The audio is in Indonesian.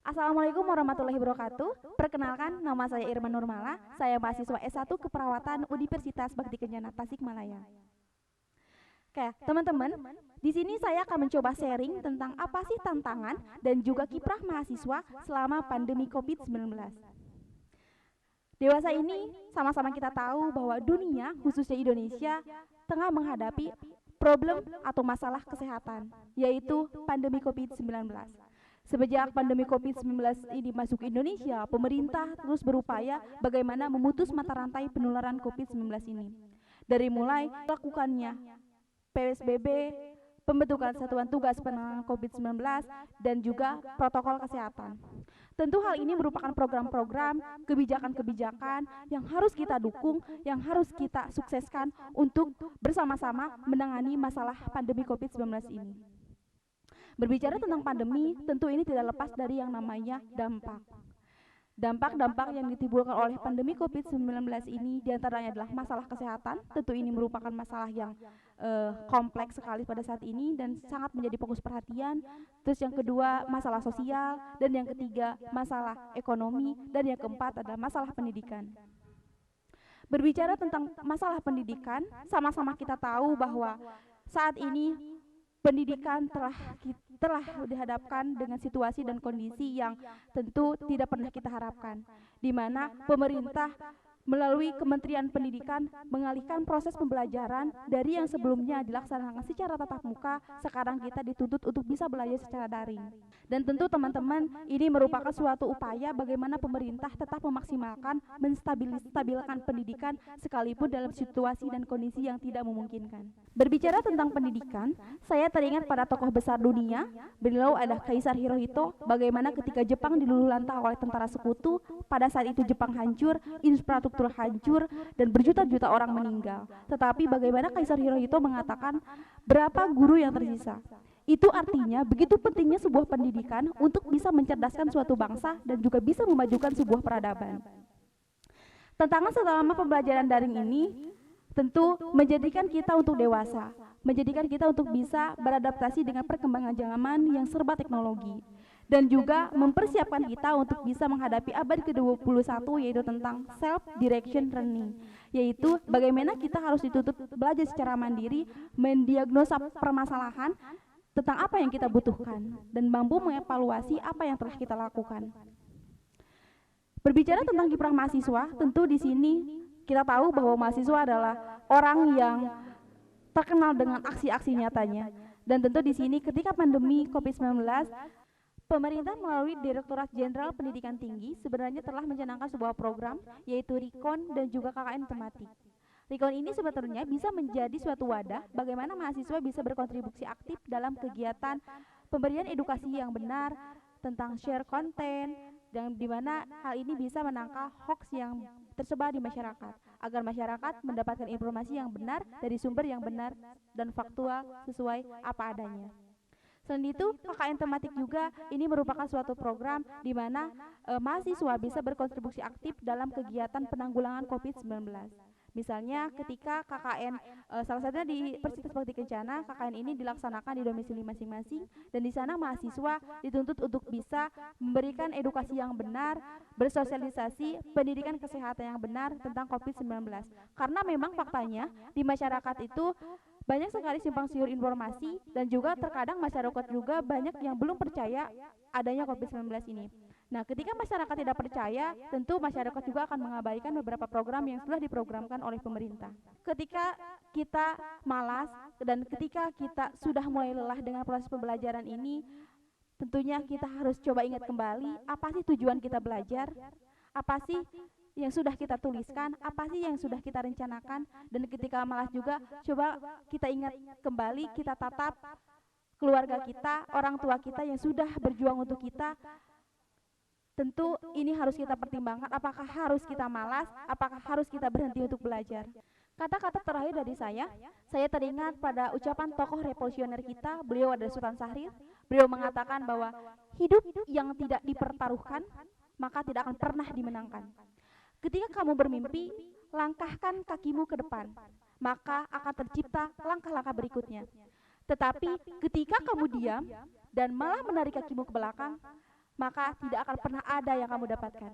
Assalamualaikum warahmatullahi wabarakatuh. Perkenalkan, nama saya Irma Nurmala. Saya mahasiswa S1 Keperawatan Universitas Bakti Kencana Tasikmalaya. Oke, teman-teman, di sini saya akan mencoba sharing tentang apa sih tantangan dan juga kiprah mahasiswa selama pandemi COVID-19. Dewasa ini sama-sama kita tahu bahwa dunia, khususnya Indonesia, tengah menghadapi problem atau masalah kesehatan, yaitu pandemi COVID-19. Sejak pandemi COVID-19 ini masuk ke Indonesia, pemerintah terus berupaya bagaimana memutus mata rantai penularan COVID-19 ini. Dari mulai lakukannya PSBB, pembentukan satuan tugas penanganan COVID-19, dan juga protokol kesehatan. Tentu hal ini merupakan program-program, kebijakan-kebijakan yang harus kita dukung, yang harus kita sukseskan untuk bersama-sama menangani masalah pandemi COVID-19 ini. Berbicara tentang pandemi, tentu ini tidak lepas dari yang namanya dampak. Dampak-dampak yang ditimbulkan oleh pandemi COVID-19 ini diantaranya adalah masalah kesehatan. Tentu ini merupakan masalah yang kompleks sekali pada saat ini dan sangat menjadi fokus perhatian. Terus yang kedua, masalah sosial, dan yang ketiga, masalah ekonomi, dan yang keempat adalah masalah pendidikan. Berbicara tentang masalah pendidikan, sama-sama kita tahu bahwa saat ini pendidikan telah dihadapkan dengan situasi dan kondisi yang tentu tidak pernah kita harapkan, di mana pemerintah melalui Kementerian Pendidikan mengalihkan proses pembelajaran dari yang sebelumnya dilaksanakan secara tatap muka, sekarang kita dituntut untuk bisa belajar secara daring. Dan tentu teman-teman, ini merupakan suatu upaya bagaimana pemerintah tetap memaksimalkan, menstabilkan pendidikan sekalipun dalam situasi dan kondisi yang tidak memungkinkan. Berbicara tentang pendidikan, saya teringat pada tokoh besar dunia, beliau adalah Kaisar Hirohito, bagaimana ketika Jepang diluluhlantah oleh tentara sekutu, pada saat itu Jepang hancur, infrastruktur hancur, dan berjuta-juta orang meninggal. Tetapi bagaimana Kaisar Hirohito mengatakan berapa guru yang tersisa. Itu artinya begitu pentingnya sebuah pendidikan untuk bisa mencerdaskan suatu bangsa dan juga bisa memajukan sebuah peradaban. Tantangan selama pembelajaran daring ini tentu menjadikan kita untuk dewasa, menjadikan kita untuk bisa beradaptasi dengan perkembangan zaman yang serba teknologi, dan juga mempersiapkan kita untuk bisa menghadapi abad ke-21, yaitu tentang self-direction learning, yaitu bagaimana kita harus dituntut belajar secara mandiri, mendiagnosa permasalahan tentang apa yang kita butuhkan, dan mampu mengevaluasi apa yang telah kita lakukan. Berbicara tentang kiprah mahasiswa, tentu di sini kita tahu bahwa mahasiswa adalah orang yang terkenal dengan aksi-aksi nyatanya. Dan tentu di sini ketika pandemi COVID-19, pemerintah melalui Direktorat Jenderal Pendidikan Tinggi sebenarnya telah mencanangkan sebuah program, yaitu RIKON dan juga KKN tematik. RIKON ini sebetulnya bisa menjadi suatu wadah bagaimana mahasiswa bisa berkontribusi aktif dalam kegiatan pemberian edukasi yang benar tentang share konten, dan di mana hal ini bisa menangkal hoax yang tersebar di masyarakat, agar masyarakat mendapatkan informasi yang benar dari sumber yang benar dan faktual sesuai apa adanya. Selain itu, KKN tematik juga ini merupakan suatu program di mana mahasiswa bisa berkontribusi aktif dalam kegiatan penanggulangan COVID-19. Misalnya ketika KKN, salah satunya di Universitas Bakti Kencana, KKN ini dilaksanakan di domisili masing-masing, dan di sana mahasiswa dituntut untuk bisa memberikan edukasi yang benar, bersosialisasi pendidikan kesehatan yang benar tentang COVID-19. Karena memang faktanya di masyarakat itu banyak sekali simpang siur informasi, dan juga terkadang masyarakat juga banyak yang belum percaya adanya COVID-19 ini. Nah, ketika masyarakat tidak percaya, tentu masyarakat juga akan mengabaikan beberapa program yang sudah diprogramkan oleh pemerintah. Ketika kita malas dan ketika kita sudah mulai lelah dengan proses pembelajaran ini, tentunya kita harus coba ingat kembali apa sih tujuan kita belajar, apa sih yang sudah kita tuliskan, apa sih yang sudah kita rencanakan, dan ketika malas juga coba kita ingat kembali, kita tatap keluarga kita, orang tua kita yang sudah berjuang untuk kita. Tentu ini harus kita pertimbangkan, apakah harus kita malas, apakah harus kita berhenti untuk belajar. Kata-kata terakhir dari saya teringat pada ucapan tokoh revolusioner kita, beliau adalah Sultan Syahrir. Beliau mengatakan bahwa hidup yang tidak dipertaruhkan, maka tidak akan pernah dimenangkan. Ketika kamu bermimpi, langkahkan kakimu ke depan, maka akan tercipta langkah-langkah berikutnya. Tetapi ketika kamu diam dan malah menarik kakimu ke belakang, maka tidak akan pernah ada yang kamu dapatkan.